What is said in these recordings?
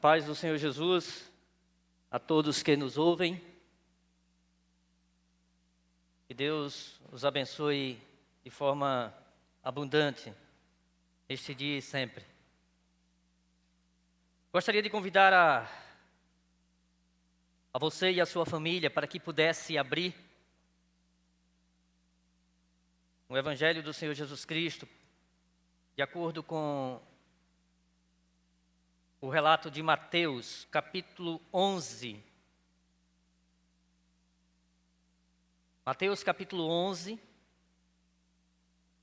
Paz do Senhor Jesus a todos que nos ouvem. Que Deus os abençoe de forma abundante este dia e sempre. Gostaria de convidar a você e a sua família para que pudesse abrir o Evangelho do Senhor Jesus Cristo, de acordo com o relato de Mateus, capítulo 11. Mateus, capítulo 11,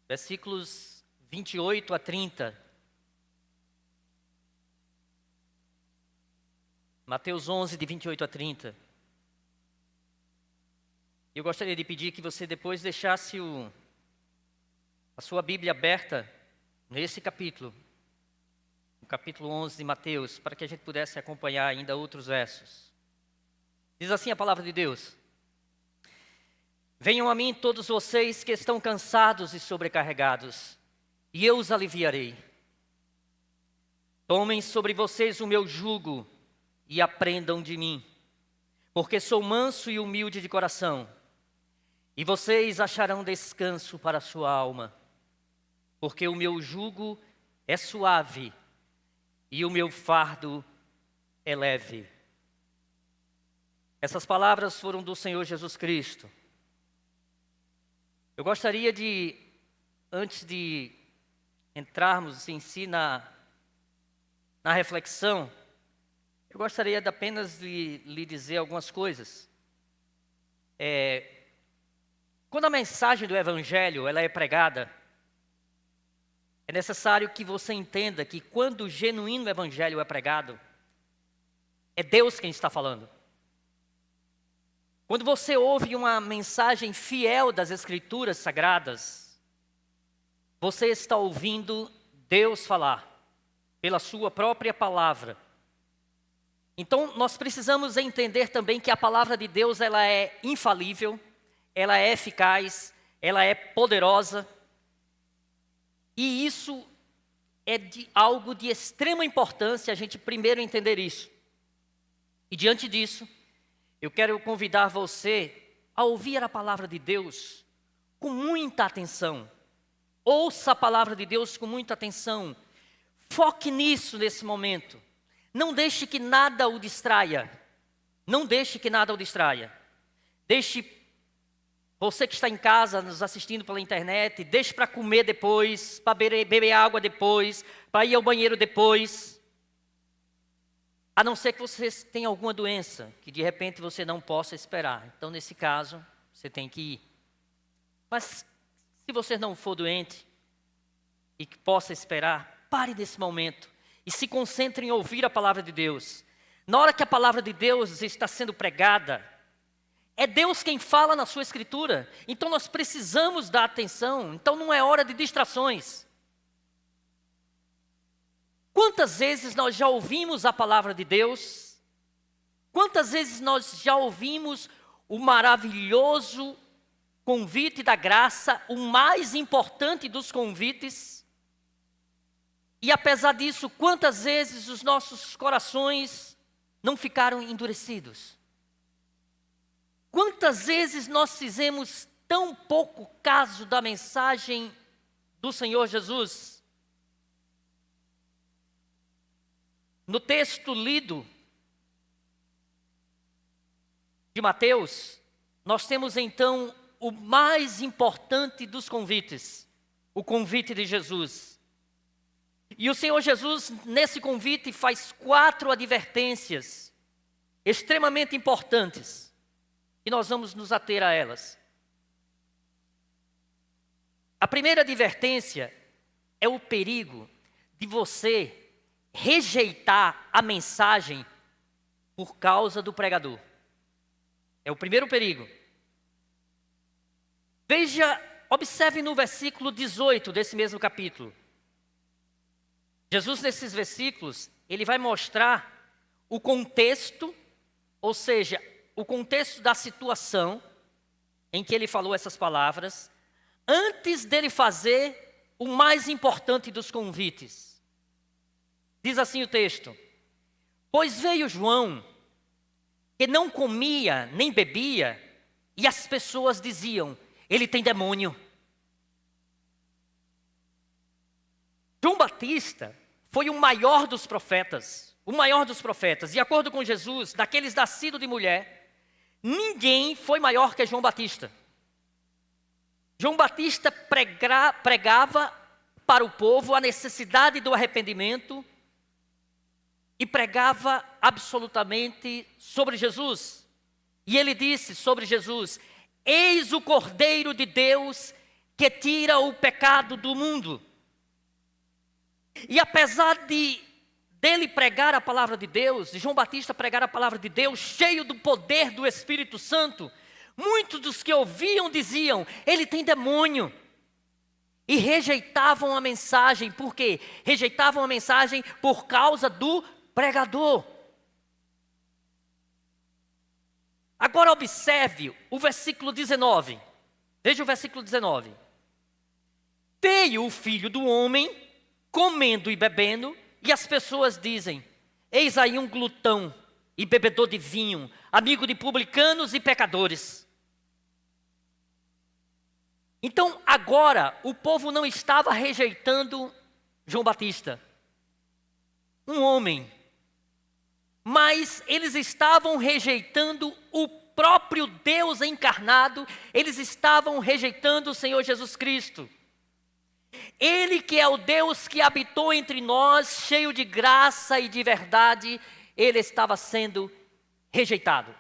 versículos 28 a 30. Mateus 11, de 28 a 30. Eu gostaria de pedir que você depois deixasse a sua Bíblia aberta nesse capítulo. No capítulo 11 de Mateus, para que a gente pudesse acompanhar ainda outros versos. Diz assim a palavra de Deus: Venham a mim todos vocês que estão cansados e sobrecarregados, e eu os aliviarei. Tomem sobre vocês o meu jugo e aprendam de mim, porque sou manso e humilde de coração, e vocês acharão descanso para a sua alma, porque o meu jugo é suave e o meu fardo é leve. Essas palavras foram do Senhor Jesus Cristo. Eu gostaria de, antes de entrarmos em si na reflexão, eu gostaria apenas de lhe dizer algumas coisas. Quando a mensagem do Evangelho ela é pregada, é necessário que você entenda que quando o genuíno Evangelho é pregado, é Deus quem está falando. Quando você ouve uma mensagem fiel das Escrituras Sagradas, você está ouvindo Deus falar, pela sua própria palavra. Então, nós precisamos entender também que a palavra de Deus ela é infalível, ela é eficaz, ela é poderosa. E isso é algo de extrema importância a gente primeiro entender isso. E diante disso, eu quero convidar você a ouvir a palavra de Deus com muita atenção. Ouça a palavra de Deus com muita atenção. Foque nisso nesse momento. Não deixe que nada o distraia. Não deixe que nada o distraia. Deixe você que está em casa, nos assistindo pela internet, deixe para comer depois, para beber água depois, para ir ao banheiro depois. A não ser que você tenha alguma doença, que de repente você não possa esperar. Então, nesse caso, você tem que ir. Mas, se você não for doente e que possa esperar, pare nesse momento e se concentre em ouvir a palavra de Deus. Na hora que a palavra de Deus está sendo pregada, é Deus quem fala na sua escritura. Então nós precisamos dar atenção. Então não é hora de distrações. Quantas vezes nós já ouvimos a palavra de Deus? Quantas vezes nós já ouvimos o maravilhoso convite da graça, o mais importante dos convites? E apesar disso, quantas vezes os nossos corações não ficaram endurecidos? Quantas vezes nós fizemos tão pouco caso da mensagem do Senhor Jesus? No texto lido de Mateus, nós temos então o mais importante dos convites, o convite de Jesus. E o Senhor Jesus, nesse convite, faz 4 advertências extremamente importantes. E nós vamos nos ater a elas. A primeira advertência é o perigo de você rejeitar a mensagem por causa do pregador. É o primeiro perigo. Observe no versículo 18 desse mesmo capítulo. Jesus, nesses versículos, ele vai mostrar o contexto, ou seja, o contexto da situação em que ele falou essas palavras, antes dele fazer o mais importante dos convites. Diz assim o texto: Pois veio João, que não comia nem bebia, e as pessoas diziam: ele tem demônio. João Batista foi o maior dos profetas, De acordo com Jesus, daqueles nascidos de mulher, ninguém foi maior que João Batista. João Batista pregava para o povo a necessidade do arrependimento e pregava absolutamente sobre Jesus. E ele disse sobre Jesus: eis o Cordeiro de Deus que tira o pecado do mundo. E apesar dele pregar a palavra de Deus, de João Batista pregar a palavra de Deus, cheio do poder do Espírito Santo, muitos dos que ouviam diziam: ele tem demônio. E rejeitavam a mensagem. Por quê? Rejeitavam a mensagem por causa do pregador. Agora observe o versículo 19. Veja o versículo 19. Veio o Filho do Homem comendo e bebendo, e as pessoas dizem: eis aí um glutão e bebedor de vinho, amigo de publicanos e pecadores. Então agora o povo não estava rejeitando João Batista, um homem, mas eles estavam rejeitando o próprio Deus encarnado, eles estavam rejeitando o Senhor Jesus Cristo. Ele que é o Deus que habitou entre nós, cheio de graça e de verdade, ele estava sendo rejeitado.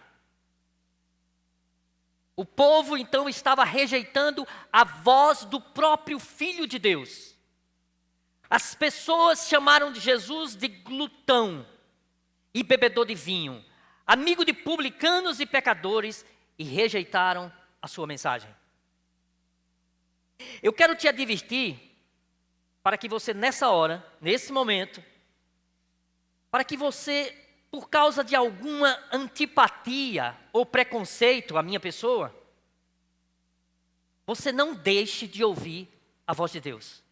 O povo então estava rejeitando a voz do próprio Filho de Deus. As pessoas chamaram de Jesus de glutão e bebedor de vinho, amigo de publicanos e pecadores, e rejeitaram a sua mensagem. Eu quero te advertir, para que você nessa hora, nesse momento, para que você, por causa de alguma antipatia ou preconceito à minha pessoa, você não deixe de ouvir a voz de Deus.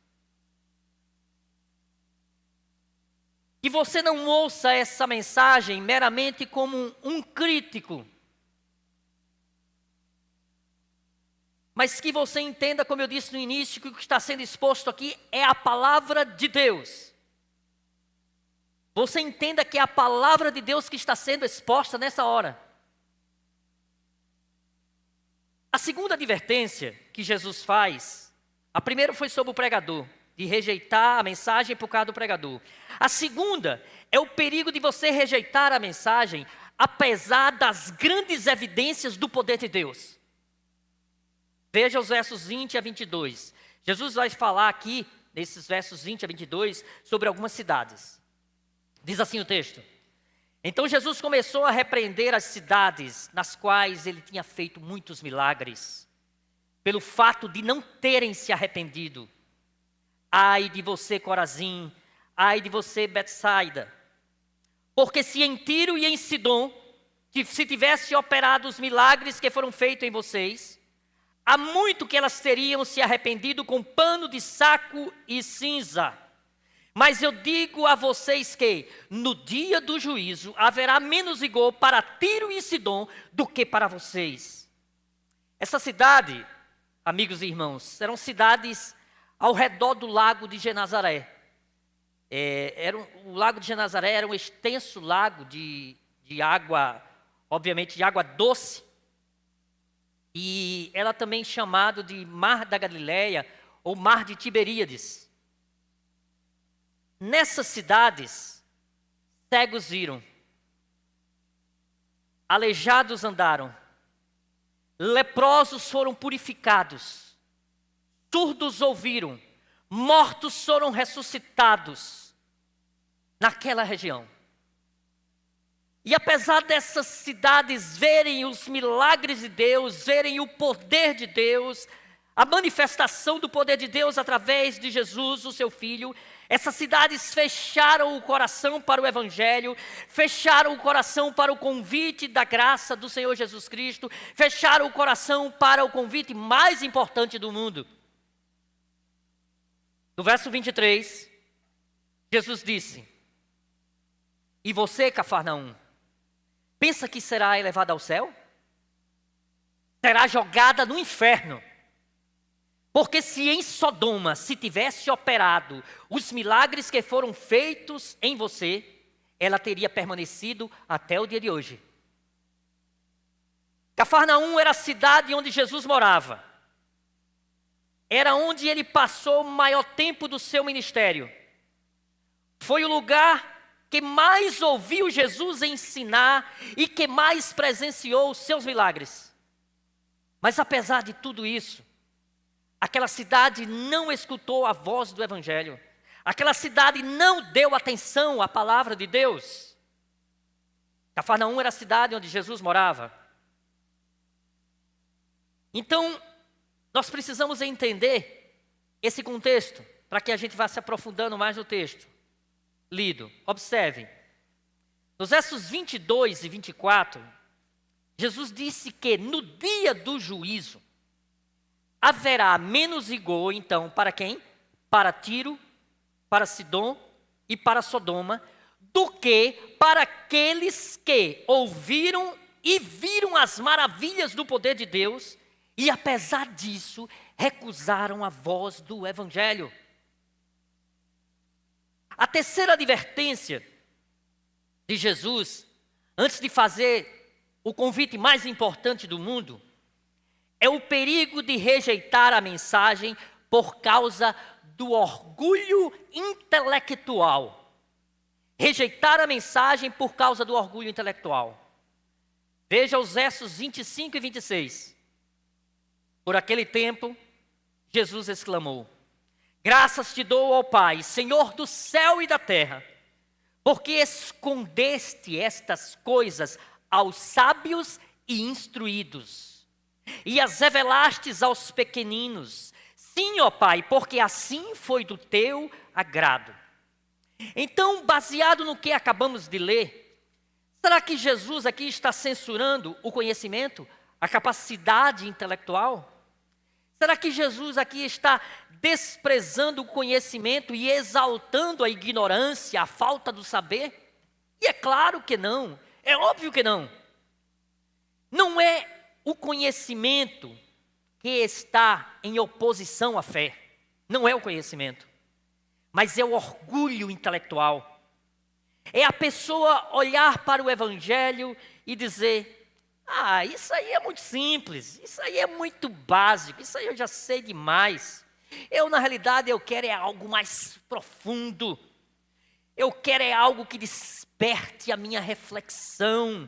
Que você não ouça essa mensagem meramente como um crítico, mas que você entenda, como eu disse no início, que o que está sendo exposto aqui é a palavra de Deus. Você entenda que é a palavra de Deus que está sendo exposta nessa hora. A segunda advertência que Jesus faz, a primeira foi sobre o pregador, de rejeitar a mensagem por causa do pregador. A segunda é o perigo de você rejeitar a mensagem, apesar das grandes evidências do poder de Deus. Veja os versos 20 a 22. Jesus vai falar aqui, nesses versos 20 a 22, sobre algumas cidades. Diz assim o texto: então Jesus começou a repreender as cidades nas quais ele tinha feito muitos milagres, pelo fato de não terem se arrependido. Ai de você, Corazim, ai de você, Betsaida, porque se em Tiro e em Sidom, se tivesse operado os milagres que foram feitos em vocês, há muito que elas teriam se arrependido com pano de saco e cinza. Mas eu digo a vocês que, no dia do juízo, haverá menos rigor para Tiro e Sidom do que para vocês. Essa cidade, amigos e irmãos, eram cidades ao redor do lago de Genazaré. O lago de Genazaré era um extenso lago de água, obviamente de água doce. E ela também é chamada de Mar da Galileia ou Mar de Tiberíades. Nessas cidades, cegos viram, aleijados andaram, leprosos foram purificados, surdos ouviram, mortos foram ressuscitados naquela região. E apesar dessas cidades verem os milagres de Deus, verem o poder de Deus, a manifestação do poder de Deus através de Jesus, o seu Filho, essas cidades fecharam o coração para o Evangelho, fecharam o coração para o convite da graça do Senhor Jesus Cristo, fecharam o coração para o convite mais importante do mundo. No verso 23, Jesus disse: E você, Cafarnaum, pensa que será elevada ao céu? Será jogada no inferno. Porque se em Sodoma se tivesse operado os milagres que foram feitos em você, ela teria permanecido até o dia de hoje. Cafarnaum era a cidade onde Jesus morava. Era onde ele passou o maior tempo do seu ministério. Foi o lugar que mais ouviu Jesus ensinar e que mais presenciou os seus milagres. Mas apesar de tudo isso, aquela cidade não escutou a voz do Evangelho. Aquela cidade não deu atenção à palavra de Deus. Cafarnaum era a cidade onde Jesus morava. Então, nós precisamos entender esse contexto, para que a gente vá se aprofundando mais no texto lido. Observe, nos versos 22 e 24, Jesus disse que no dia do juízo, haverá menos rigor, então, para quem? Para Tiro, para Sidom e para Sodoma, do que para aqueles que ouviram e viram as maravilhas do poder de Deus e, apesar disso, recusaram a voz do Evangelho. A terceira advertência de Jesus, antes de fazer o convite mais importante do mundo, é o perigo de rejeitar a mensagem por causa do orgulho intelectual. Rejeitar a mensagem por causa do orgulho intelectual. Veja os versos 25 e 26. Por aquele tempo, Jesus exclamou: graças te dou, ó Pai, Senhor do céu e da terra, porque escondeste estas coisas aos sábios e instruídos, e as revelastes aos pequeninos. Sim, ó Pai, porque assim foi do teu agrado. Então, baseado no que acabamos de ler, será que Jesus aqui está censurando o conhecimento, a capacidade intelectual? Será que Jesus aqui está desprezando o conhecimento e exaltando a ignorância, a falta do saber? E é claro que não, é óbvio que não. Não é o conhecimento que está em oposição à fé, não é o conhecimento, mas é o orgulho intelectual. É a pessoa olhar para o Evangelho e dizer: ah, isso aí é muito simples, isso aí é muito básico, isso aí eu já sei demais. Na realidade, eu quero é algo mais profundo. Eu quero é algo que desperte a minha reflexão.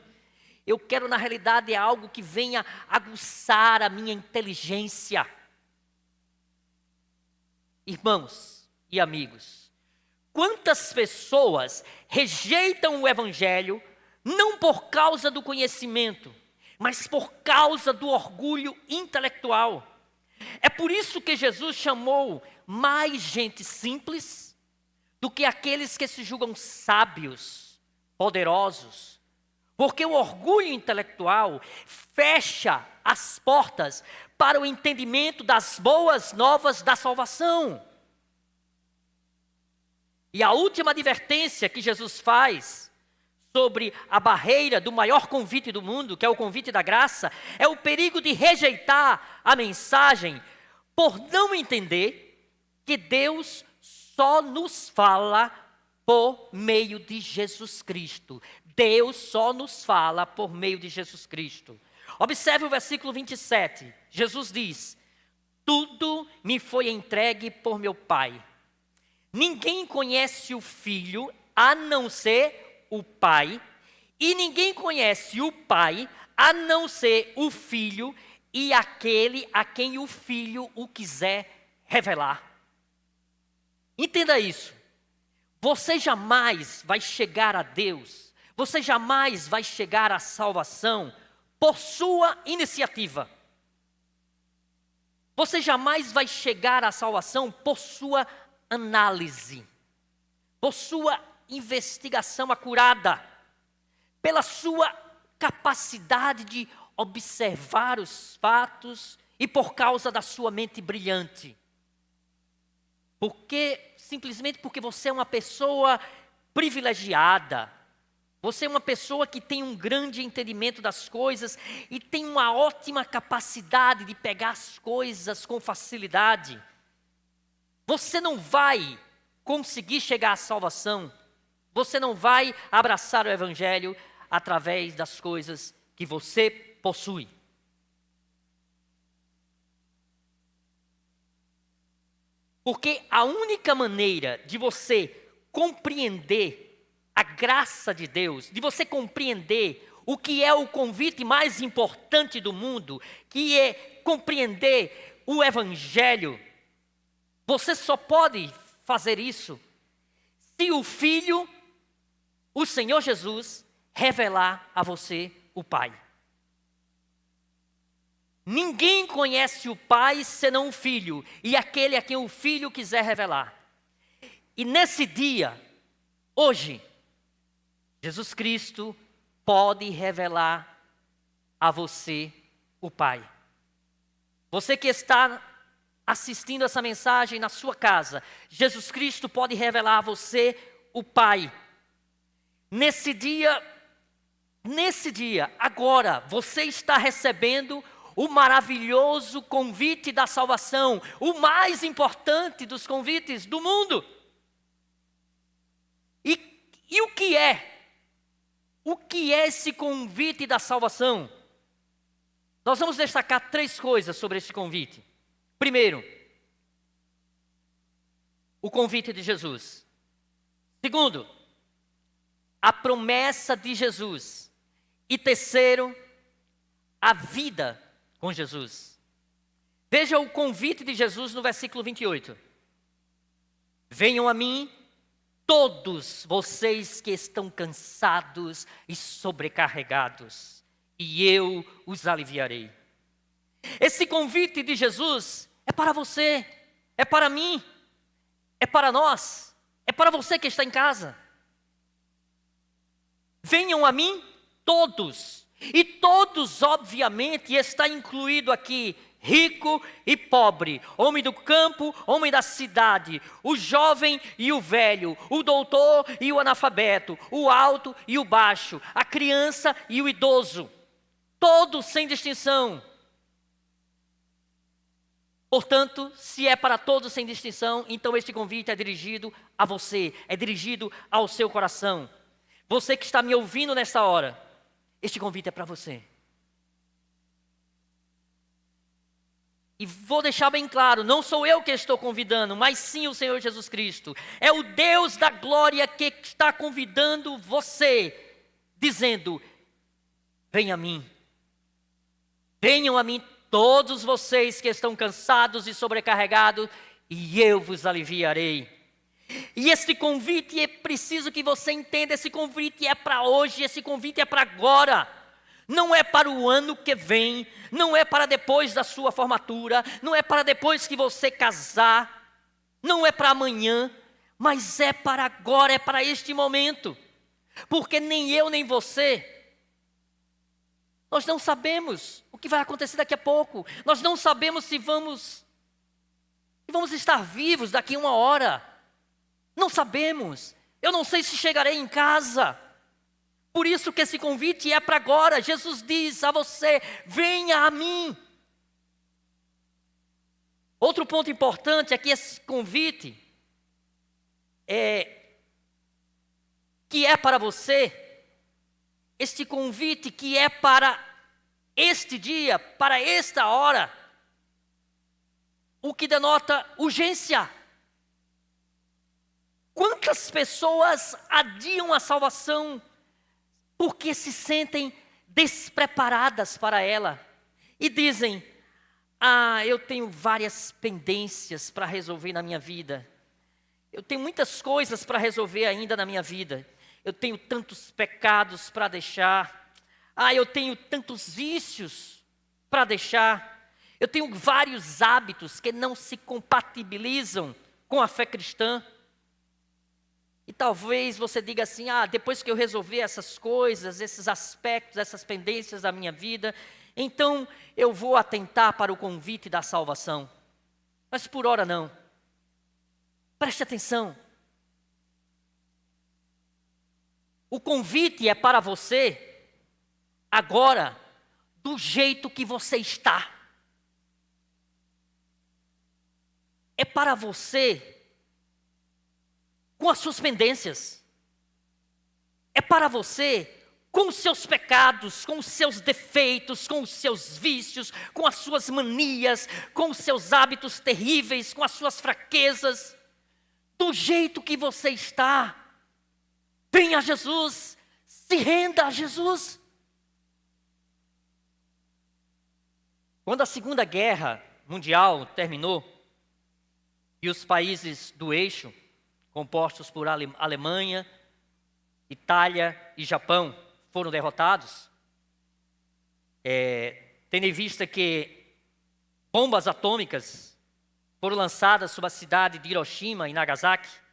Eu quero, na realidade, é algo que venha aguçar a minha inteligência. Irmãos e amigos, quantas pessoas rejeitam o Evangelho não por causa do conhecimento, mas por causa do orgulho intelectual. É por isso que Jesus chamou mais gente simples do que aqueles que se julgam sábios, poderosos. Porque o orgulho intelectual fecha as portas para o entendimento das boas novas da salvação. E a última advertência que Jesus faz sobre a barreira do maior convite do mundo, que é o convite da graça, é o perigo de rejeitar a mensagem por não entender que Deus só nos fala por meio de Jesus Cristo. Deus só nos fala por meio de Jesus Cristo. Observe o versículo 27. Jesus diz: tudo me foi entregue por meu Pai. Ninguém conhece o Filho a não ser o Pai, e ninguém conhece o Pai a não ser o Filho e aquele a quem o Filho o quiser revelar. Entenda isso. Você jamais vai chegar a Deus, você jamais vai chegar à salvação por sua iniciativa. Você jamais vai chegar à salvação por sua análise, por sua investigação acurada, pela sua capacidade de observar os fatos e por causa da sua mente brilhante. Simplesmente porque você é uma pessoa privilegiada, Você é uma pessoa que tem um grande entendimento das coisas e tem uma ótima capacidade de pegar as coisas com facilidade. Você não vai conseguir chegar à salvação. Você não vai abraçar o Evangelho através das coisas que você possui. Porque a única maneira de você compreender a graça de Deus, de você compreender o que é o convite mais importante do mundo, que é compreender o Evangelho, você só pode fazer isso se o Filho, o Senhor Jesus, revelar a você o Pai. Ninguém conhece o Pai senão o Filho, e aquele a quem o Filho quiser revelar. E nesse dia, hoje, Jesus Cristo pode revelar a você o Pai. Você que está assistindo essa mensagem na sua casa, Jesus Cristo pode revelar a você o Pai. Nesse dia, agora, você está recebendo o maravilhoso convite da salvação, o mais importante dos convites do mundo. E o que é? O que é esse convite da salvação? Nós vamos destacar 3 coisas sobre esse convite. Primeiro, o convite de Jesus. Segundo, a promessa de Jesus. E terceiro, a vida com Jesus. Veja o convite de Jesus no versículo 28. Venham a mim todos vocês que estão cansados e sobrecarregados, e eu os aliviarei. Esse convite de Jesus é para você, é para mim, é para nós, é para você que está em casa. Venham a mim todos, e todos obviamente está incluído aqui rico e pobre, homem do campo, homem da cidade, o jovem e o velho, o doutor e o analfabeto, o alto e o baixo, a criança e o idoso, todos sem distinção. Portanto, se é para todos sem distinção, então este convite é dirigido a você, é dirigido ao seu coração. Você que está me ouvindo nesta hora, este convite é para você. E vou deixar bem claro, não sou eu que estou convidando, mas sim o Senhor Jesus Cristo. É o Deus da glória que está convidando você, dizendo: venha a mim. Venham a mim todos vocês que estão cansados e sobrecarregados, e eu vos aliviarei. E esse convite é preciso que você entenda, esse convite é para hoje, esse convite é para agora. Não é para o ano que vem, não é para depois da sua formatura, não é para depois que você casar, não é para amanhã, mas é para agora, é para este momento. Porque nem eu nem você, nós não sabemos o que vai acontecer daqui a pouco. Nós não sabemos se vamos estar vivos daqui a 1 hora. Não sabemos. Eu não sei se chegarei em casa. Por isso que esse convite é para agora. Jesus diz a você: venha a mim. Outro ponto importante é que esse convite que é para você, este convite que é para este dia, para esta hora, o que denota urgência. Quantas pessoas adiam a salvação porque se sentem despreparadas para ela e dizem: eu tenho várias pendências para resolver na minha vida, eu tenho muitas coisas para resolver ainda na minha vida, eu tenho tantos pecados para deixar, eu tenho tantos vícios para deixar, eu tenho vários hábitos que não se compatibilizam com a fé cristã. E talvez você diga assim: depois que eu resolver essas coisas, esses aspectos, essas pendências da minha vida, então eu vou atentar para o convite da salvação. Mas por ora não. Preste atenção. O convite é para você agora, do jeito que você está. É para você com as suas pendências. É para você com os seus pecados, com os seus defeitos, com os seus vícios, com as suas manias, com os seus hábitos terríveis, com as suas fraquezas. Do jeito que você está. Venha a Jesus, se renda a Jesus. Quando a Segunda Guerra Mundial terminou, e os países do eixo, compostos por Alemanha, Itália e Japão, foram derrotados, tendo em vista que bombas atômicas foram lançadas sobre a cidade de Hiroshima e Nagasaki.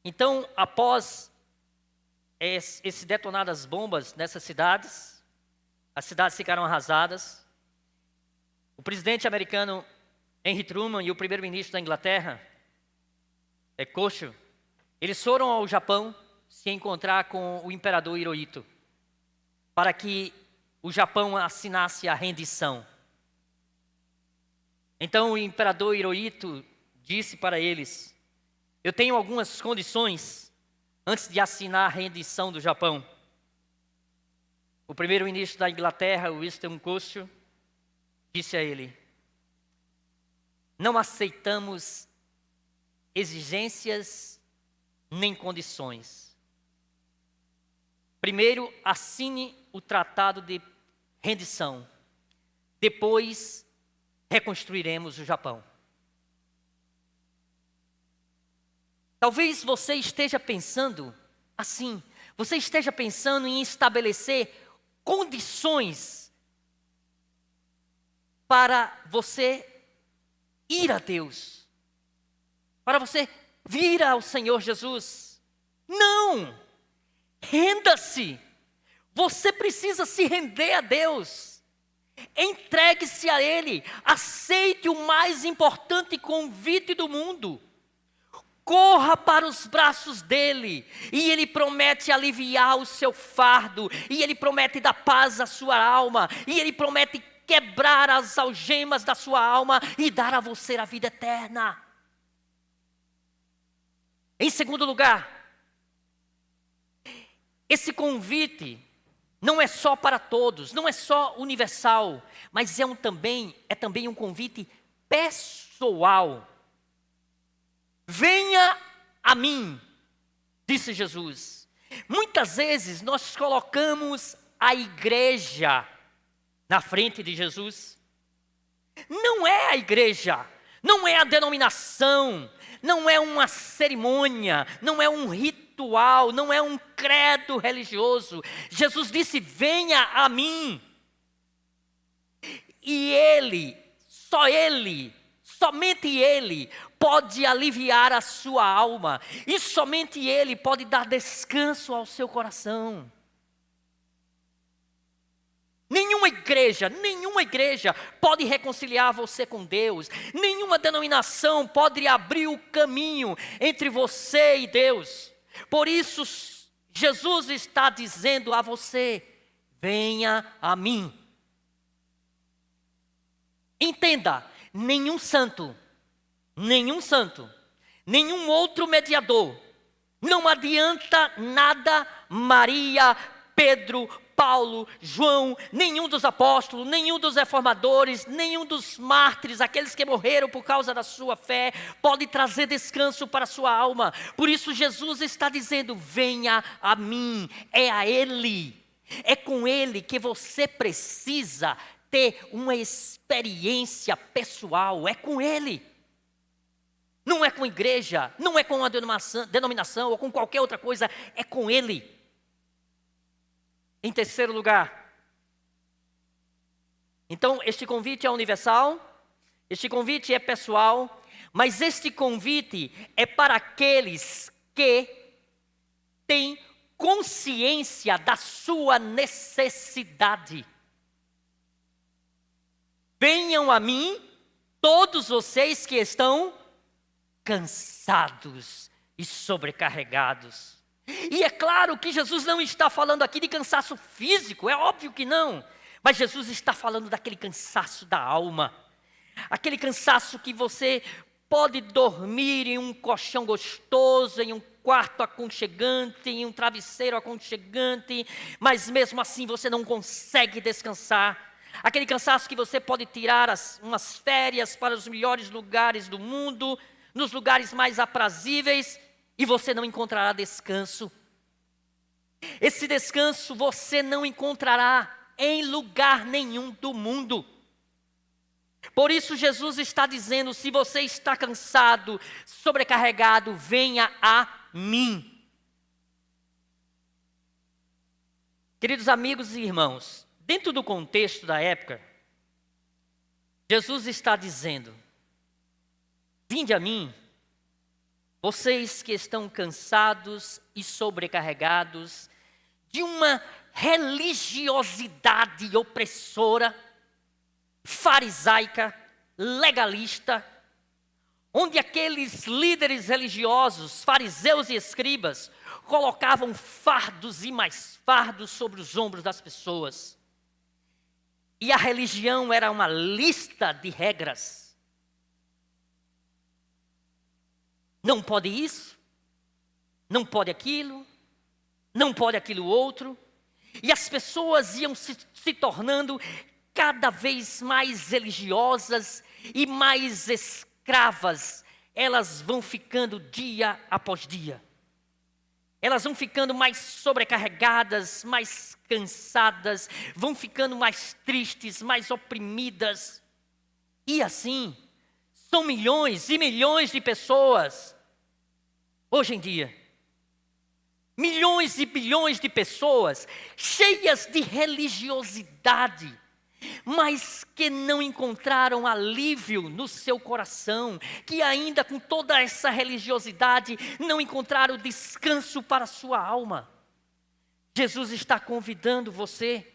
Então, após esse detonar das bombas nessas cidades, as cidades ficaram arrasadas. O presidente americano Henry Truman e o primeiro-ministro da Inglaterra, Churchill, eles foram ao Japão se encontrar com o imperador Hirohito, para que o Japão assinasse a rendição. Então o imperador Hirohito disse para eles: eu tenho algumas condições antes de assinar a rendição do Japão. O primeiro-ministro da Inglaterra, Winston Churchill, disse a ele: não aceitamos exigências nem condições. Primeiro, assine o tratado de rendição. Depois, reconstruiremos o Japão. Talvez você esteja pensando assim. Você esteja pensando em estabelecer condições para você ir a Deus, para você vir ao Senhor Jesus. Não! Renda-se! Você precisa se render a Deus. Entregue-se a Ele. Aceite o mais importante convite do mundo. Corra para os braços dEle. E Ele promete aliviar o seu fardo. E Ele promete dar paz à sua alma. E Ele promete quebrar as algemas da sua alma e dar a você a vida eterna. Em segundo lugar, esse convite não é só para todos, não é só universal, mas é também um convite pessoal. Venha a mim, disse Jesus. Muitas vezes nós colocamos a igreja na frente de Jesus. Não é a igreja, não é a denominação, não é uma cerimônia, não é um ritual, não é um credo religioso. Jesus disse: venha a mim. E Ele, somente Ele pode aliviar a sua alma. E somente Ele pode dar descanso ao seu coração. Nenhuma igreja pode reconciliar você com Deus. Nenhuma denominação pode abrir o caminho entre você e Deus. Por isso, Jesus está dizendo a você: venha a mim. Entenda, nenhum santo, nenhum outro mediador, não adianta nada Maria, Pedro, Paulo, João, nenhum dos apóstolos, nenhum dos reformadores, nenhum dos mártires, aqueles que morreram por causa da sua fé, pode trazer descanso para a sua alma. Por isso Jesus está dizendo: venha a mim, é a Ele, é com Ele que você precisa ter uma experiência pessoal, é com Ele. Não é com igreja, não é com uma denominação ou com qualquer outra coisa, é com Ele. Em terceiro lugar, então este convite é universal, este convite é pessoal, mas este convite é para aqueles que têm consciência da sua necessidade. Venham a mim, todos vocês que estão cansados e sobrecarregados. E é claro que Jesus não está falando aqui de cansaço físico, é óbvio que não. Mas Jesus está falando daquele cansaço da alma. Aquele cansaço que você pode dormir em um colchão gostoso, em um quarto aconchegante, em um travesseiro aconchegante, mas mesmo assim você não consegue descansar. Aquele cansaço que você pode tirar umas férias para os melhores lugares do mundo, nos lugares mais aprazíveis, e você não encontrará descanso. Esse descanso você não encontrará em lugar nenhum do mundo. Por isso Jesus está dizendo: se você está cansado, sobrecarregado, venha a mim. Queridos amigos e irmãos, dentro do contexto da época, Jesus está dizendo: vinde a mim, vocês que estão cansados e sobrecarregados de uma religiosidade opressora, farisaica, legalista, onde aqueles líderes religiosos, fariseus e escribas, colocavam fardos e mais fardos sobre os ombros das pessoas. E a religião era uma lista de regras. Não pode isso, não pode aquilo, não pode aquilo outro. E as pessoas iam se tornando cada vez mais religiosas e mais escravas. Elas vão ficando dia após dia. Elas vão ficando mais sobrecarregadas, mais cansadas, vão ficando mais tristes, mais oprimidas. E assim, são milhões e milhões de pessoas hoje em dia. Milhões e bilhões de pessoas cheias de religiosidade, mas que não encontraram alívio no seu coração, que ainda com toda essa religiosidade não encontraram descanso para a sua alma. Jesus está convidando você,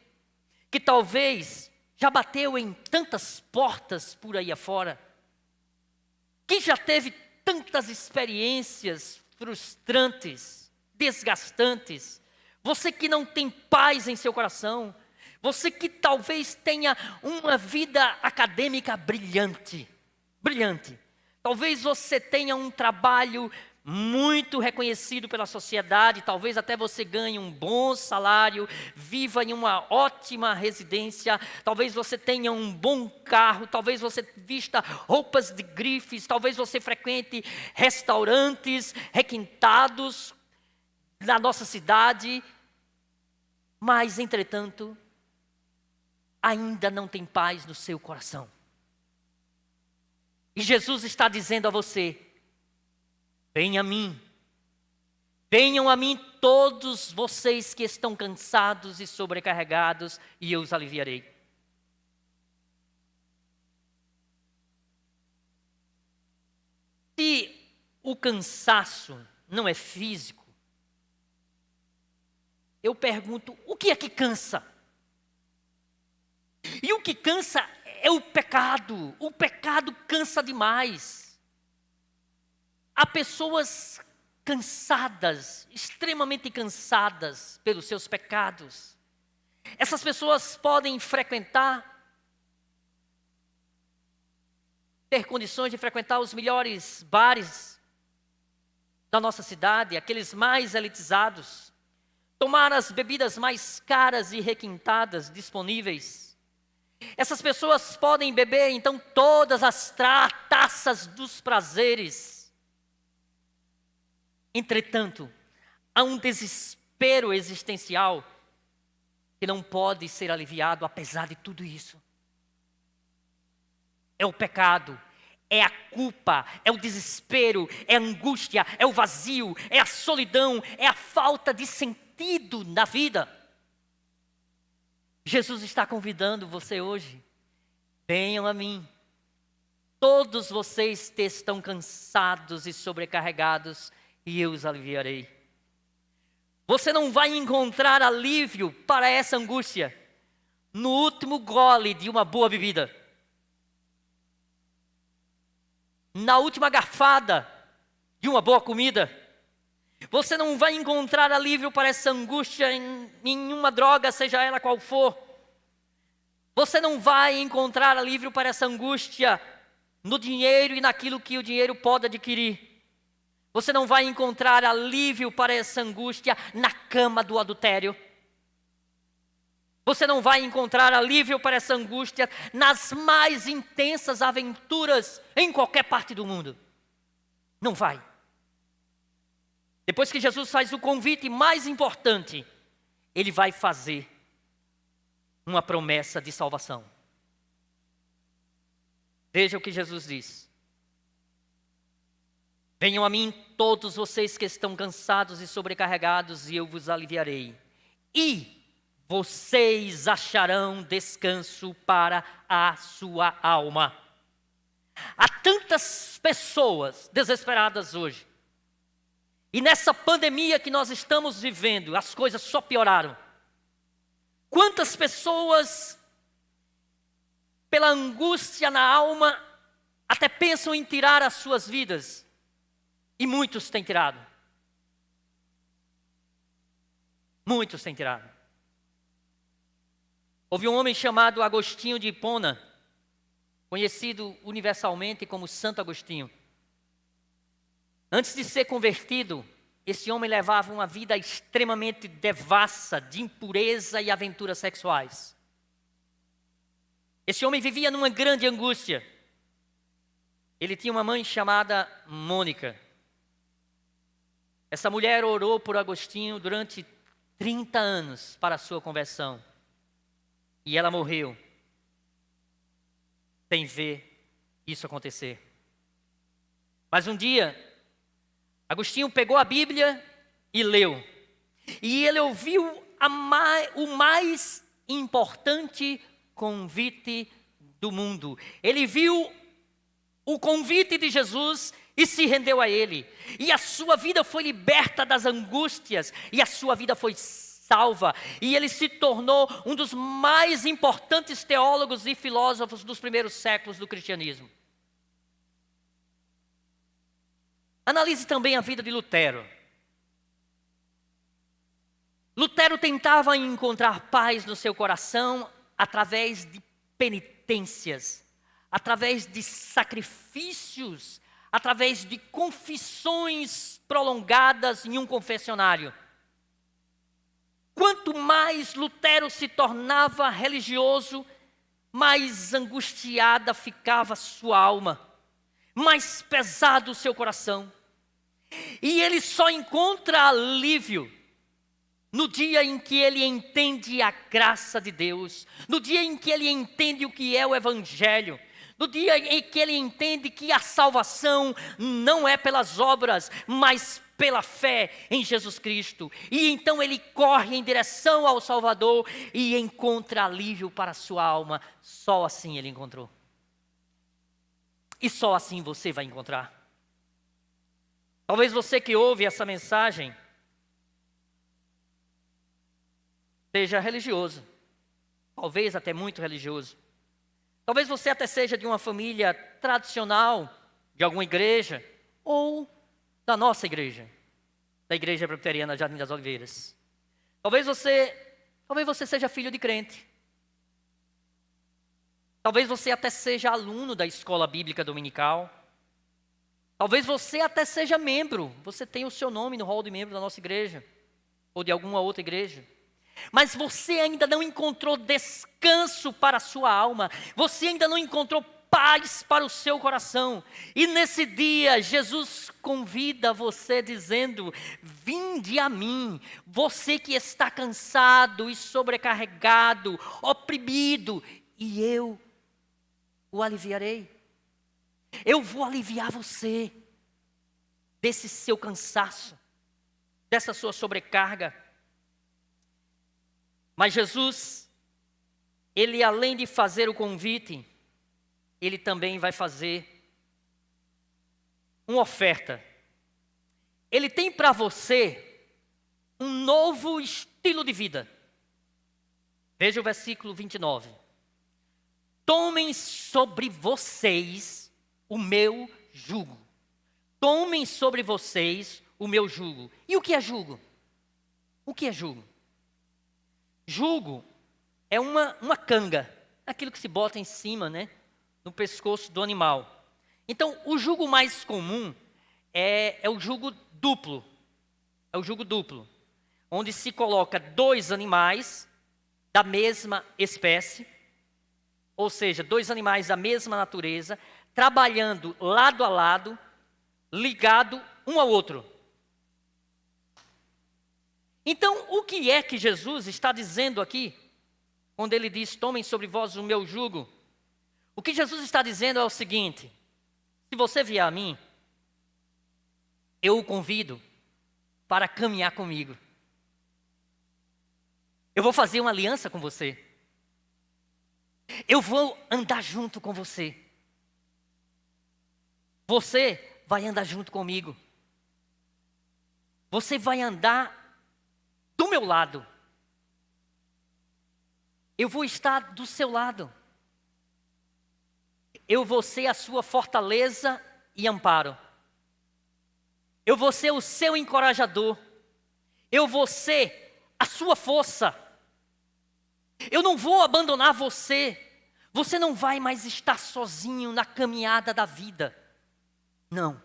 que talvez já bateu em tantas portas por aí afora, que já teve tantas experiências frustrantes, desgastantes, você que não tem paz em seu coração, você que talvez tenha uma vida acadêmica brilhante, talvez você tenha um trabalho muito reconhecido pela sociedade, talvez até você ganhe um bom salário, viva em uma ótima residência, talvez você tenha um bom carro, talvez você vista roupas de grifes, talvez você frequente restaurantes requintados na nossa cidade, mas entretanto, ainda não tem paz no seu coração. E Jesus está dizendo a você: venha a mim, venham a mim todos vocês que estão cansados e sobrecarregados, e eu os aliviarei. Se o cansaço não é físico, eu pergunto, o que é que cansa? E o que cansa é o pecado cansa demais. Há pessoas cansadas, extremamente cansadas pelos seus pecados. Essas pessoas podem ter condições de frequentar os melhores bares da nossa cidade, aqueles mais elitizados, tomar as bebidas mais caras e requintadas disponíveis. Essas pessoas podem beber então todas as taças dos prazeres. Entretanto, há um desespero existencial que não pode ser aliviado apesar de tudo isso. É o pecado, é a culpa, é o desespero, é a angústia, é o vazio, é a solidão, é a falta de sentido na vida. Jesus está convidando você hoje. Venham a mim. Todos vocês que estão cansados e sobrecarregados, e eu os aliviarei. Você não vai encontrar alívio para essa angústia no último gole de uma boa bebida, na última garfada de uma boa comida, Você não vai encontrar alívio para essa angústia em nenhuma droga, seja ela qual for. Você não vai encontrar alívio para essa angústia no dinheiro e naquilo que o dinheiro pode adquirir. Você não vai encontrar alívio para essa angústia na cama do adultério. Você não vai encontrar alívio para essa angústia nas mais intensas aventuras em qualquer parte do mundo. Não vai. Depois que Jesus faz o convite mais importante, ele vai fazer uma promessa de salvação. Veja o que Jesus diz. Venham a mim todos vocês que estão cansados e sobrecarregados, e eu vos aliviarei. E vocês acharão descanso para a sua alma. Há tantas pessoas desesperadas hoje. E nessa pandemia que nós estamos vivendo, as coisas só pioraram. Quantas pessoas, pela angústia na alma, até pensam em tirar as suas vidas. E muitos têm tirado. Muitos têm tirado. Houve um homem chamado Agostinho de Hipona, conhecido universalmente como Santo Agostinho. Antes de ser convertido, esse homem levava uma vida extremamente devassa de impureza e aventuras sexuais. Esse homem vivia numa grande angústia. Ele tinha uma mãe chamada Mônica. Essa mulher orou por Agostinho durante 30 anos para a sua conversão. E ela morreu sem ver isso acontecer. Mas um dia, Agostinho pegou a Bíblia e leu. E ele ouviu o mais importante convite do mundo. Ele viu o convite de Jesus e se rendeu a ele. E a sua vida foi liberta das angústias. E a sua vida foi salva. E ele se tornou um dos mais importantes teólogos e filósofos dos primeiros séculos do cristianismo. Analise também a vida de Lutero. Lutero tentava encontrar paz no seu coração através de penitências, através de sacrifícios, através de confissões prolongadas em um confessionário. Quanto mais Lutero se tornava religioso, mais angustiada ficava sua alma, mais pesado o seu coração. E ele só encontra alívio no dia em que ele entende a graça de Deus, no dia em que ele entende o que é o Evangelho, no dia em que ele entende que a salvação não é pelas obras, mas pela fé em Jesus Cristo. E então ele corre em direção ao Salvador e encontra alívio para a sua alma. Só assim ele encontrou. E só assim você vai encontrar. Talvez você que ouve essa mensagem seja religioso. Talvez até muito religioso. Talvez você até seja de uma família tradicional, de alguma igreja, ou da nossa igreja, da Igreja Presbiteriana Jardim das Oliveiras. Talvez você seja filho de crente. Talvez você até seja aluno da escola bíblica dominical. Talvez você até seja membro. Você tem o seu nome no hall de membro da nossa igreja, ou de alguma outra igreja. Mas você ainda não encontrou descanso para a sua alma. Você ainda não encontrou paz para o seu coração. E nesse dia, Jesus convida você dizendo: vinde a mim, você que está cansado e sobrecarregado, oprimido, e eu o aliviarei. Eu vou aliviar você desse seu cansaço, dessa sua sobrecarga. Mas Jesus, ele além de fazer o convite, ele também vai fazer uma oferta. Ele tem para você um novo estilo de vida. Veja o versículo 29. Tomem sobre vocês o meu jugo. Tomem sobre vocês o meu jugo. E o que é jugo? O que é jugo? Jugo é uma canga, aquilo que se bota em cima, né, no pescoço do animal. Então, o jugo mais comum é o jugo duplo. É o jugo duplo, onde se coloca 2 animais da mesma espécie, ou seja, 2 animais da mesma natureza, trabalhando lado a lado, ligado um ao outro. Então, o que é que Jesus está dizendo aqui, quando ele diz, tomem sobre vós o meu jugo? O que Jesus está dizendo é o seguinte: se você vier a mim, eu o convido para caminhar comigo. Eu vou fazer uma aliança com você. Eu vou andar junto com você. Você vai andar junto comigo. Você vai andar do meu lado. Eu vou estar do seu lado. Eu vou ser a sua fortaleza e amparo. Eu vou ser o seu encorajador. Eu vou ser a sua força. Eu não vou abandonar você. Você não vai mais estar sozinho na caminhada da vida. Não.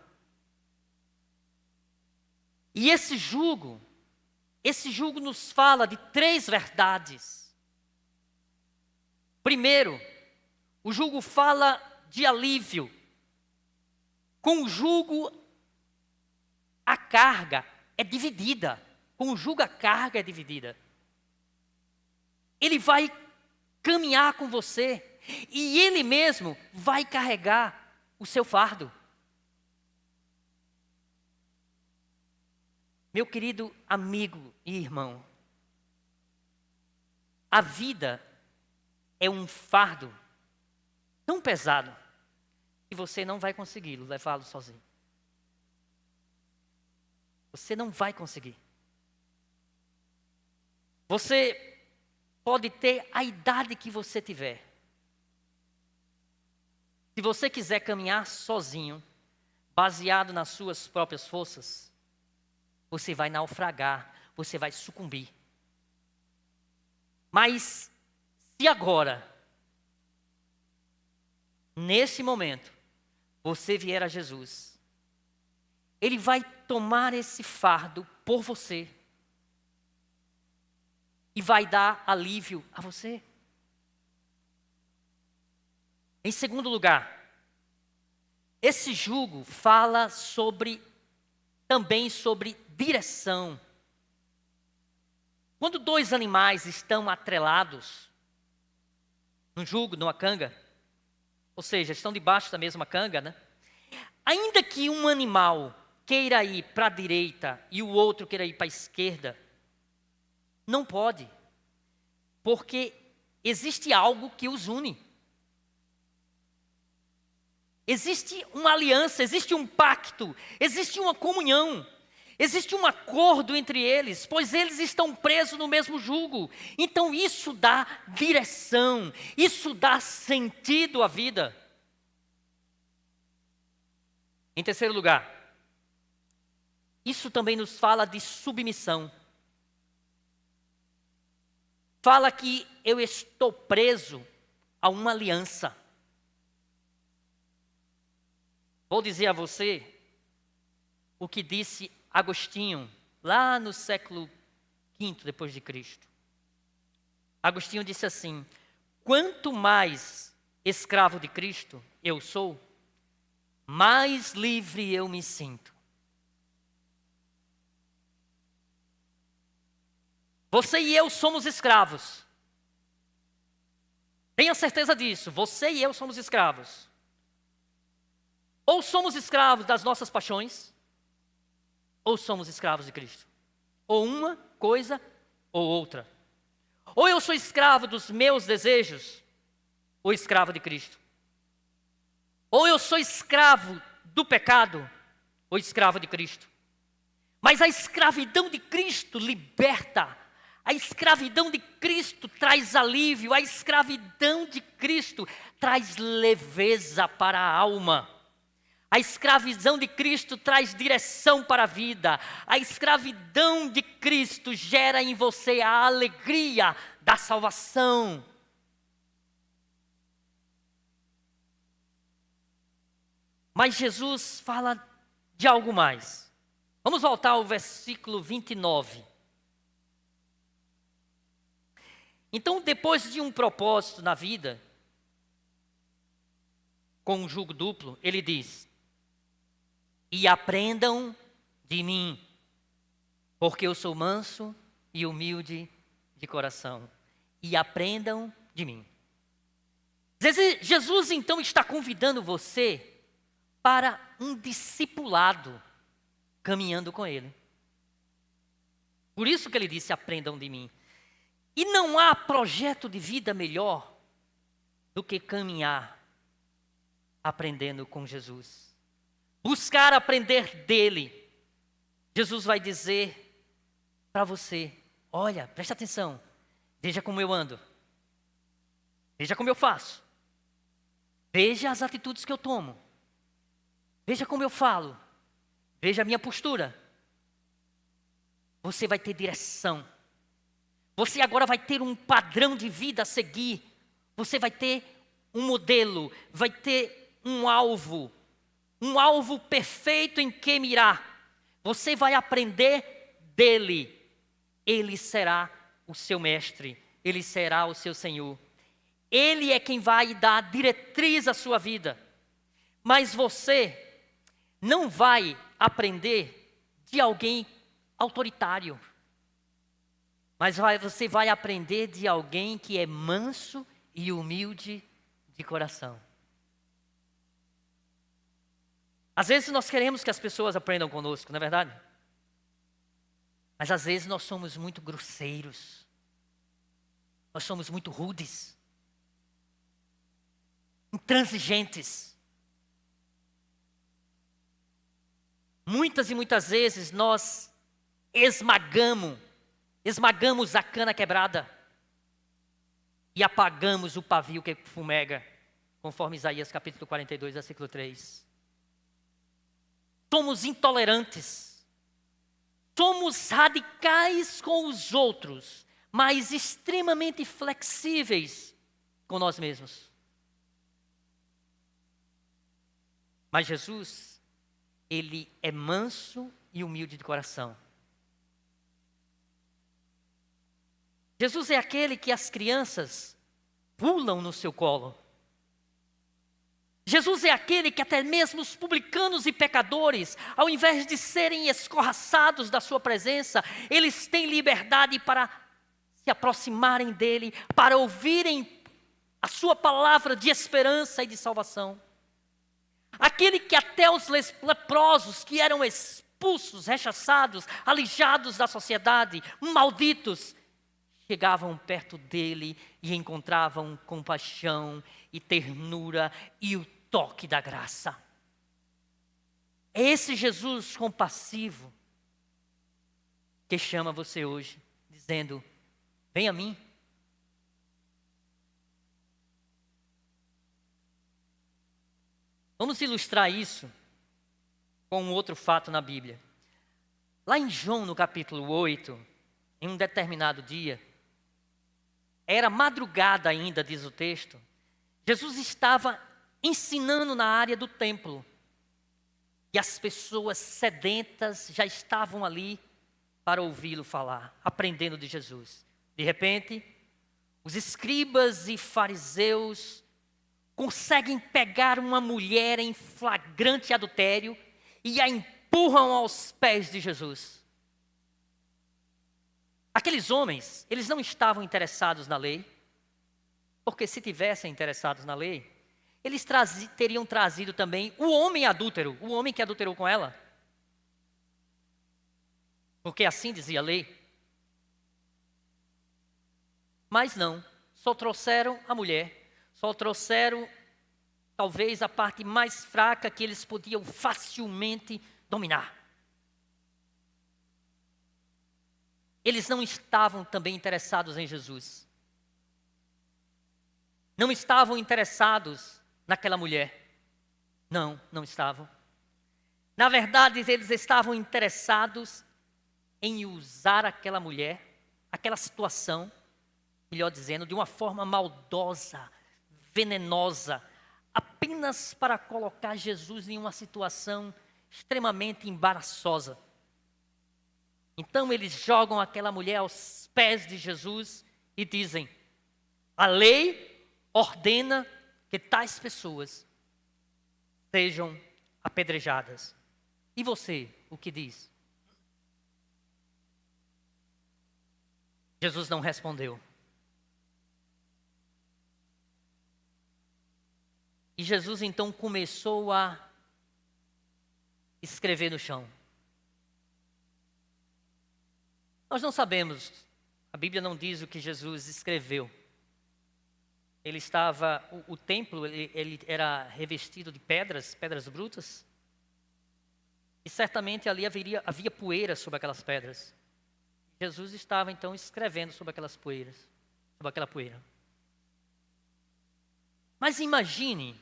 E esse jugo nos fala de 3 verdades. Primeiro, o jugo fala de alívio. Com o jugo, a carga é dividida. Com o jugo, a carga é dividida. Ele vai caminhar com você e ele mesmo vai carregar o seu fardo. Meu querido amigo e irmão, a vida é um fardo tão pesado que você não vai conseguir levá-lo sozinho. Você não vai conseguir. Você pode ter a idade que você tiver. Se você quiser caminhar sozinho, baseado nas suas próprias forças, você vai naufragar, você vai sucumbir. Mas, se agora, nesse momento, você vier a Jesus, Ele vai tomar esse fardo por você e vai dar alívio a você. Em segundo lugar, esse jugo fala também sobre direção. Quando 2 animais estão atrelados num jugo, numa canga, ou seja, estão debaixo da mesma canga, né? Ainda que um animal queira ir para a direita e o outro queira ir para a esquerda, não pode, porque existe algo que os une. Existe uma aliança, existe um pacto, existe uma comunhão, existe um acordo entre eles, pois eles estão presos no mesmo jugo. Então isso dá direção, isso dá sentido à vida. Em terceiro lugar, isso também nos fala de submissão. Fala que eu estou preso a uma aliança. Vou dizer a você o que disse Agostinho, lá no século V depois de Cristo. Agostinho disse assim: quanto mais escravo de Cristo eu sou, mais livre eu me sinto. Você e eu somos escravos. Tenha certeza disso, você e eu somos escravos. Ou somos escravos das nossas paixões, ou somos escravos de Cristo. Ou uma coisa ou outra. Ou eu sou escravo dos meus desejos, ou escravo de Cristo. Ou eu sou escravo do pecado, ou escravo de Cristo. Mas a escravidão de Cristo liberta. A escravidão de Cristo traz alívio. A escravidão de Cristo traz leveza para a alma. A escravidão de Cristo traz direção para a vida. A escravidão de Cristo gera em você a alegria da salvação. Mas Jesus fala de algo mais. Vamos voltar ao versículo 29. Então, depois de um propósito na vida, com um jugo duplo, ele diz: e aprendam de mim, porque eu sou manso e humilde de coração. E aprendam de mim. Jesus então está convidando você para um discipulado, caminhando com Ele. Por isso que ele disse: aprendam de mim. E não há projeto de vida melhor do que caminhar aprendendo com Jesus. Buscar aprender dele. Jesus vai dizer para você: olha, presta atenção, veja como eu ando, veja como eu faço, veja as atitudes que eu tomo, veja como eu falo, veja a minha postura. Você vai ter direção. Você agora vai ter um padrão de vida a seguir. Você vai ter um modelo, vai ter um alvo perfeito em que mirar. Você vai aprender dele. Ele será o seu mestre, ele será o seu Senhor. Ele é quem vai dar diretriz à sua vida. Mas você não vai aprender de alguém autoritário. Mas você vai aprender de alguém que é manso e humilde de coração. Às vezes nós queremos que as pessoas aprendam conosco, não é verdade? Mas às vezes nós somos muito grosseiros. Nós somos muito rudes. Intransigentes. Muitas e muitas vezes nós esmagamos a cana quebrada e apagamos o pavio que fumega, conforme Isaías capítulo 42, versículo 3. Somos intolerantes, somos radicais com os outros, mas extremamente flexíveis com nós mesmos. Mas Jesus, ele é manso e humilde de coração. Jesus é aquele que as crianças pulam no seu colo. Jesus é aquele que até mesmo os publicanos e pecadores, ao invés de serem escorraçados da sua presença, eles têm liberdade para se aproximarem dele, para ouvirem a sua palavra de esperança e de salvação. Aquele que até os leprosos que eram expulsos, rechaçados, alijados da sociedade, malditos, chegavam perto dele e encontravam compaixão e ternura e o toque da graça. É esse Jesus compassivo que chama você hoje, dizendo: vem a mim. Vamos ilustrar isso com um outro fato na Bíblia. Lá em João, no capítulo 8, em um determinado dia, era madrugada ainda, diz o texto, Jesus estava ensinando na área do templo. E as pessoas sedentas já estavam ali para ouvi-lo falar, aprendendo de Jesus. De repente, os escribas e fariseus conseguem pegar uma mulher em flagrante adultério e a empurram aos pés de Jesus. Aqueles homens, eles não estavam interessados na lei, porque se tivessem interessados na lei, eles teriam trazido também o homem adúltero, o homem que adulterou com ela. Porque assim dizia a lei. Mas não, só trouxeram a mulher, só trouxeram talvez a parte mais fraca que eles podiam facilmente dominar. Eles não estavam também interessados em Jesus. Não estavam interessados naquela mulher. Não estavam. Na verdade, eles estavam interessados em usar aquela mulher, aquela situação, melhor dizendo, de uma forma maldosa, venenosa, apenas para colocar Jesus em uma situação extremamente embaraçosa. Então eles jogam aquela mulher aos pés de Jesus e dizem: a lei ordena que tais pessoas sejam apedrejadas. E você, o que diz? Jesus não respondeu. E Jesus então começou a escrever no chão. Nós não sabemos, a Bíblia não diz o que Jesus escreveu. Ele estava, o templo ele era revestido de pedras brutas. E certamente ali havia poeira sobre aquelas pedras. Jesus estava então escrevendo sobre aquelas poeiras, sobre aquela poeira. Mas imagine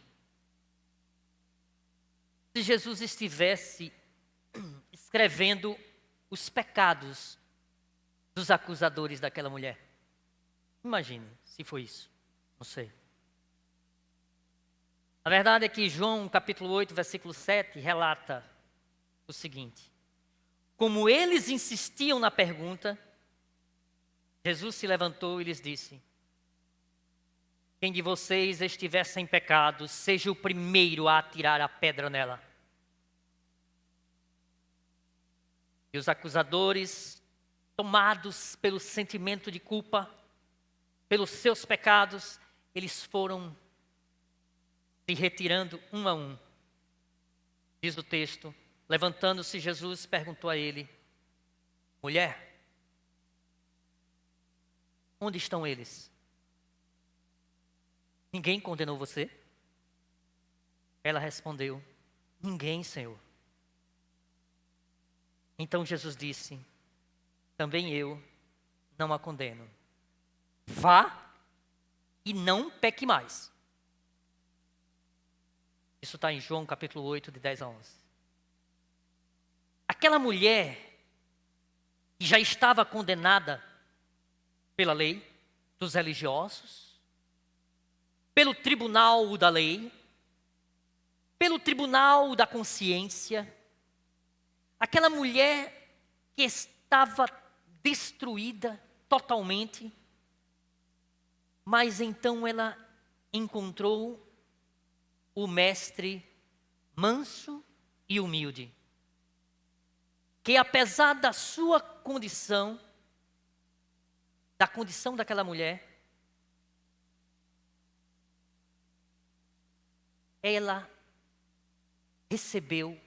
se Jesus estivesse escrevendo os pecados dos acusadores daquela mulher. Imagine se foi isso. Não sei. A verdade é que João capítulo 8, versículo 7, relata o seguinte: como eles insistiam na pergunta, Jesus se levantou e lhes disse: quem de vocês estiver sem pecado, seja o primeiro a atirar a pedra nela. E os acusadores, tomados pelo sentimento de culpa, pelos seus pecados, eles foram se retirando um a um. Diz o texto: levantando-se Jesus perguntou a ele: mulher, onde estão eles? Ninguém condenou você? Ela respondeu: ninguém, Senhor. Então Jesus disse: também eu não a condeno. Vá e não peque mais. Isso está em João capítulo 8, de 10 a 11. Aquela mulher que já estava condenada pela lei dos religiosos, pelo tribunal da lei, pelo tribunal da consciência, aquela mulher que estava destruída totalmente, mas então ela encontrou o mestre manso e humilde, que apesar da sua condição, da condição daquela mulher, ela recebeu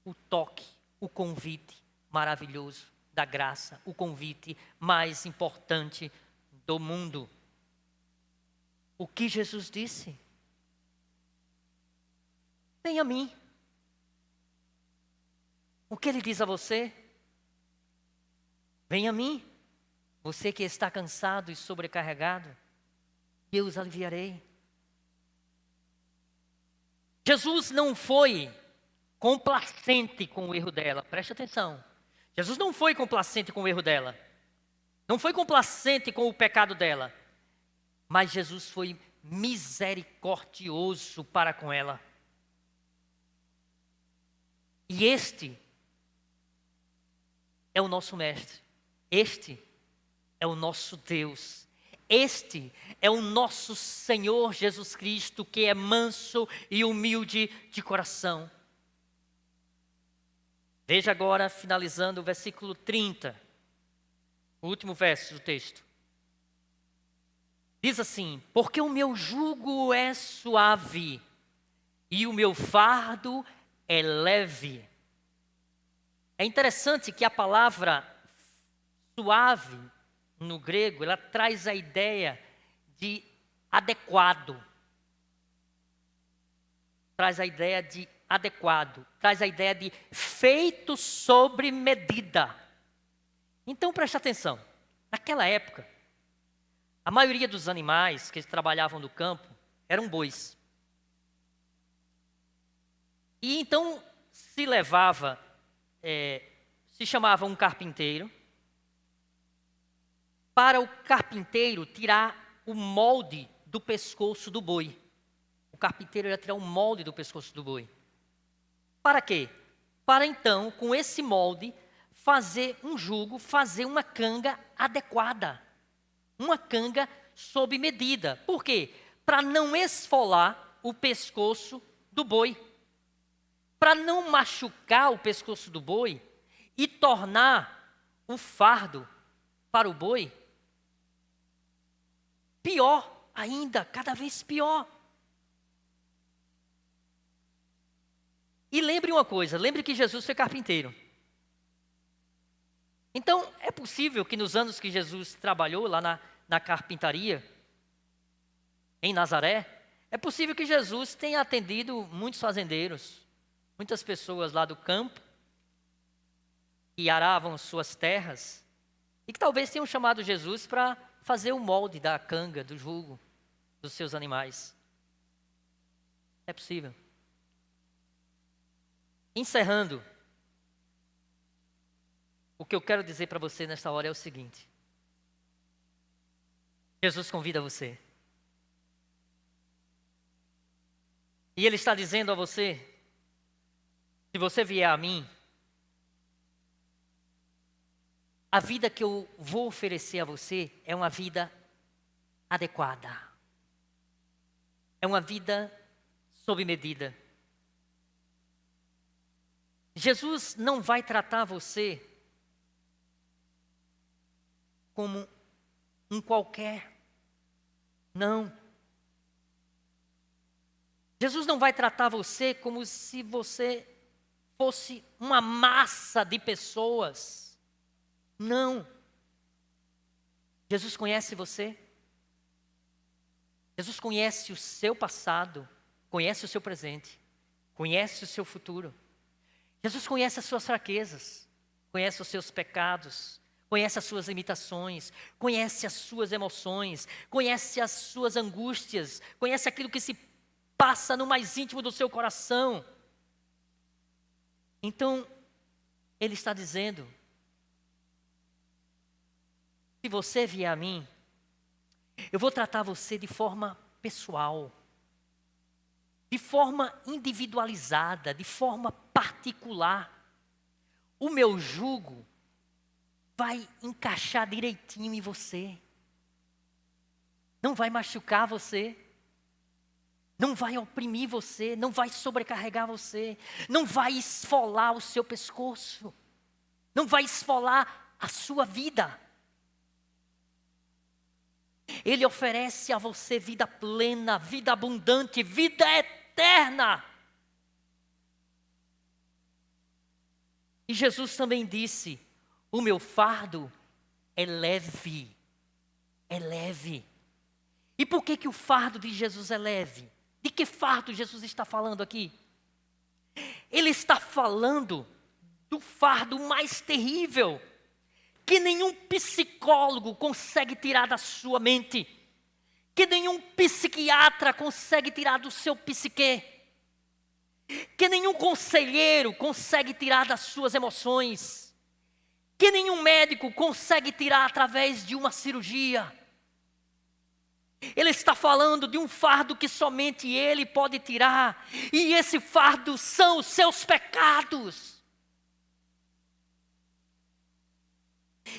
o toque, o convite maravilhoso da graça, o convite mais importante do mundo. O que Jesus disse? Vem a mim. O que ele diz a você? Vem a mim. Você que está cansado e sobrecarregado, eu os aliviarei. Jesus não foi complacente com o erro dela, preste atenção. Jesus não foi complacente com o erro dela. Não foi complacente com o pecado dela. Mas Jesus foi misericordioso para com ela. E este é o nosso mestre. Este é o nosso Deus. Este é o nosso Senhor Jesus Cristo, que é manso e humilde de coração. Veja agora, finalizando o versículo 30, o último verso do texto. Diz assim: porque o meu jugo é suave e o meu fardo é leve. É interessante que a palavra suave, no grego, ela traz a ideia de adequado. Traz a ideia de adequado. Traz a ideia de feito sobre medida. Então preste atenção. Naquela época, a maioria dos animais que trabalhavam no campo eram bois. E então, se levava, se chamava um carpinteiro, para o carpinteiro tirar o molde do pescoço do boi. O carpinteiro ia tirar o molde do pescoço do boi. Para quê? Para então, com esse molde, fazer um jugo, fazer uma canga adequada. Uma canga sob medida. Por quê? Para não esfolar o pescoço do boi. Para não machucar o pescoço do boi e tornar o fardo para o boi pior ainda, cada vez pior. E lembre uma coisa, lembre que Jesus foi carpinteiro. Então, é possível que nos anos que Jesus trabalhou lá na carpintaria, em Nazaré, é possível que Jesus tenha atendido muitos fazendeiros, muitas pessoas lá do campo, que aravam suas terras, e que talvez tenham chamado Jesus para fazer o molde da canga, do jugo, dos seus animais. É possível. Encerrando, o que eu quero dizer para você nesta hora é o seguinte. Jesus convida você. E Ele está dizendo a você, se você vier a mim, a vida que eu vou oferecer a você é uma vida adequada. É uma vida sob medida. Jesus não vai tratar você como um qualquer. Não. Jesus não vai tratar você como se você fosse uma massa de pessoas. Não. Jesus conhece você. Jesus conhece o seu passado, conhece o seu presente, conhece o seu futuro. Jesus conhece as suas fraquezas, conhece os seus pecados, conhece as suas limitações, conhece as suas emoções, conhece as suas angústias, conhece aquilo que se passa no mais íntimo do seu coração. Então, Ele está dizendo, se você vier a mim, eu vou tratar você de forma pessoal, de forma individualizada, de forma particular. O meu jugo vai encaixar direitinho em você. Não vai machucar você. Não vai oprimir você, não vai sobrecarregar você, não vai esfolar o seu pescoço, não vai esfolar a sua vida. Ele oferece a você vida plena, vida abundante, vida eterna. E Jesus também disse, o meu fardo é leve, é leve. E por que o fardo de Jesus é leve? De que fardo Jesus está falando aqui? Ele está falando do fardo mais terrível, que nenhum psicólogo consegue tirar da sua mente, que nenhum psiquiatra consegue tirar do seu psique, que nenhum conselheiro consegue tirar das suas emoções, que nenhum médico consegue tirar através de uma cirurgia. Ele está falando de um fardo que somente Ele pode tirar, e esse fardo são os seus pecados.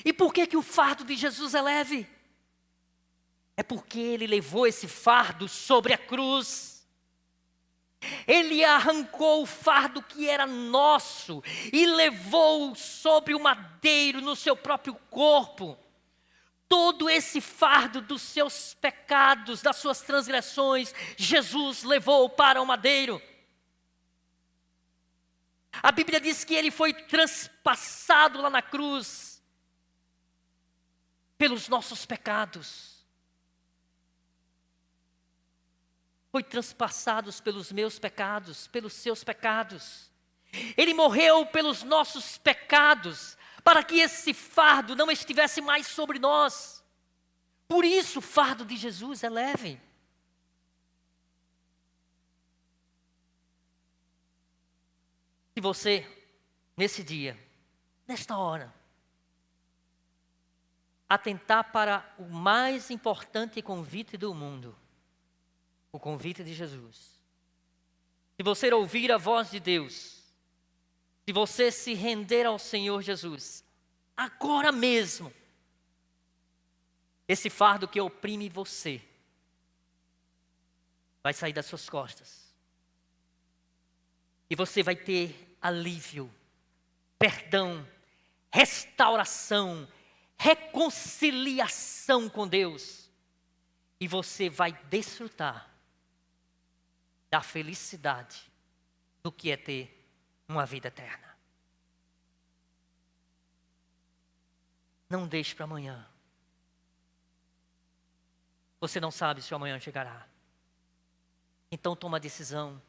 E por que o fardo de Jesus é leve? É porque Ele levou esse fardo sobre a cruz. Ele arrancou o fardo que era nosso e levou sobre o madeiro no seu próprio corpo. Todo esse fardo dos seus pecados, das suas transgressões, Jesus levou para o madeiro. A Bíblia diz que Ele foi transpassado lá na cruz pelos nossos pecados. Foi transpassado pelos meus pecados, pelos seus pecados. Ele morreu pelos nossos pecados, para que esse fardo não estivesse mais sobre nós. Por isso o fardo de Jesus é leve. Se você, nesse dia, nesta hora, atentar para o mais importante convite do mundo, o convite de Jesus. Se você ouvir a voz de Deus, se você se render ao Senhor Jesus, agora mesmo, esse fardo que oprime você vai sair das suas costas. E você vai ter alívio, perdão, restauração, reconciliação com Deus. E você vai desfrutar da felicidade do que é ter uma vida eterna. Não deixe para amanhã. Você não sabe se o amanhã chegará. Então toma a decisão.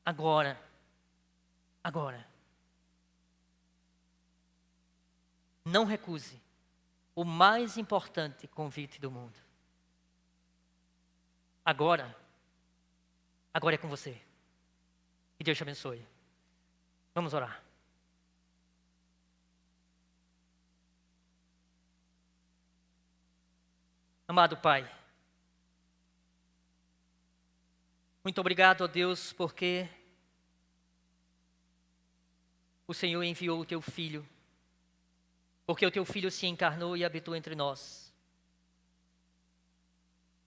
Agora. Não recuse o mais importante convite do mundo. Agora é com você. Que Deus te abençoe. Vamos orar. Amado Pai, muito obrigado a Deus porque o Senhor enviou o Teu Filho, porque o Teu Filho se encarnou e habitou entre nós,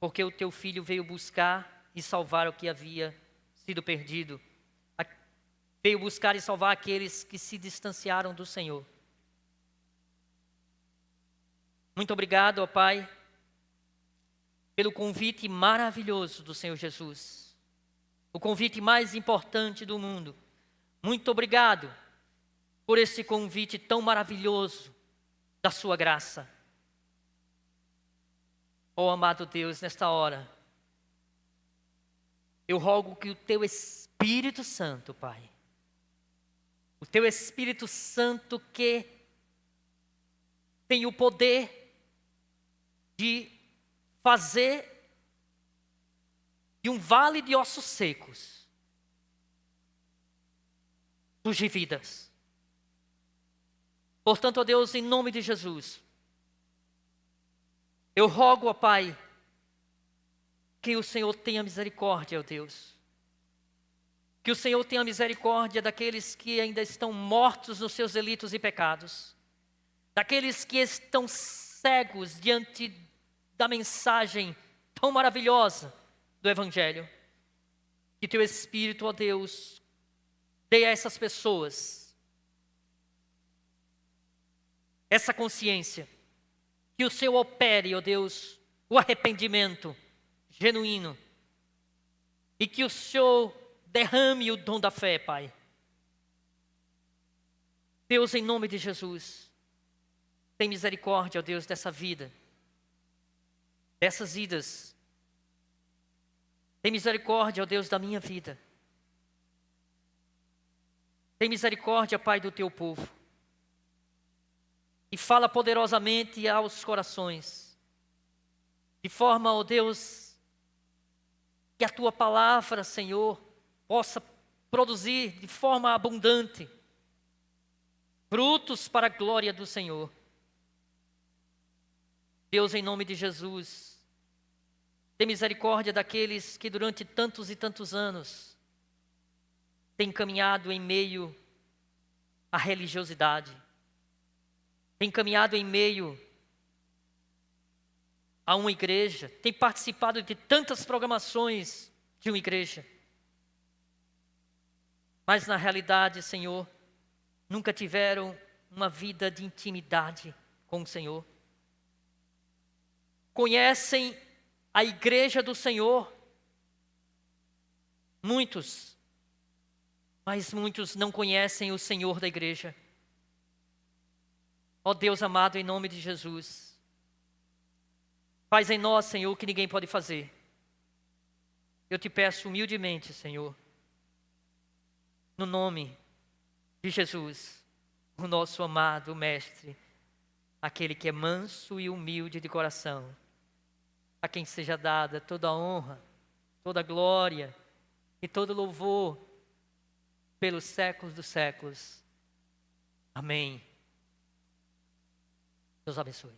porque o Teu Filho veio buscar e salvar o que havia sido perdido, veio buscar e salvar aqueles que se distanciaram do Senhor. Muito obrigado, ó Pai, pelo convite maravilhoso do Senhor Jesus, o convite mais importante do mundo. Muito obrigado por esse convite tão maravilhoso da sua graça. Ó amado Deus, nesta hora, eu rogo que o Teu Espírito Santo, Pai, o Teu Espírito Santo que tem o poder de fazer de um vale de ossos secos surgir vidas. Portanto, ó Deus, em nome de Jesus, eu rogo, ó Pai, que o Senhor tenha misericórdia, ó Deus. Que o Senhor tenha misericórdia daqueles que ainda estão mortos nos seus delitos e pecados. Daqueles que estão cegos diante da mensagem tão maravilhosa do Evangelho. Que Teu Espírito, ó Deus, dê a essas pessoas essa consciência. Que o Senhor opere, ó Deus, o arrependimento genuíno. E que o Senhor derrame o dom da fé, Pai. Deus, em nome de Jesus, tem misericórdia, ó Deus, dessa vida, dessas vidas. Tem misericórdia, ó Deus, da minha vida. Tem misericórdia, Pai, do Teu povo. E fala poderosamente aos corações. De forma, ó Deus, que a Tua palavra, Senhor, possa produzir de forma abundante frutos para a glória do Senhor. Deus, em nome de Jesus, tem misericórdia daqueles que durante tantos e tantos anos têm caminhado em meio à religiosidade, têm caminhado em meio a uma igreja, têm participado de tantas programações de uma igreja, mas na realidade, Senhor, nunca tiveram uma vida de intimidade com o Senhor. Conhecem a igreja do Senhor, muitos, mas muitos não conhecem o Senhor da igreja. Ó Deus amado, em nome de Jesus, faz em nós, Senhor, o que ninguém pode fazer. Eu te peço humildemente, Senhor, no nome de Jesus, o nosso amado Mestre, aquele que é manso e humilde de coração, a quem seja dada toda a honra, toda a glória e todo o louvor pelos séculos dos séculos. Amém. Deus abençoe.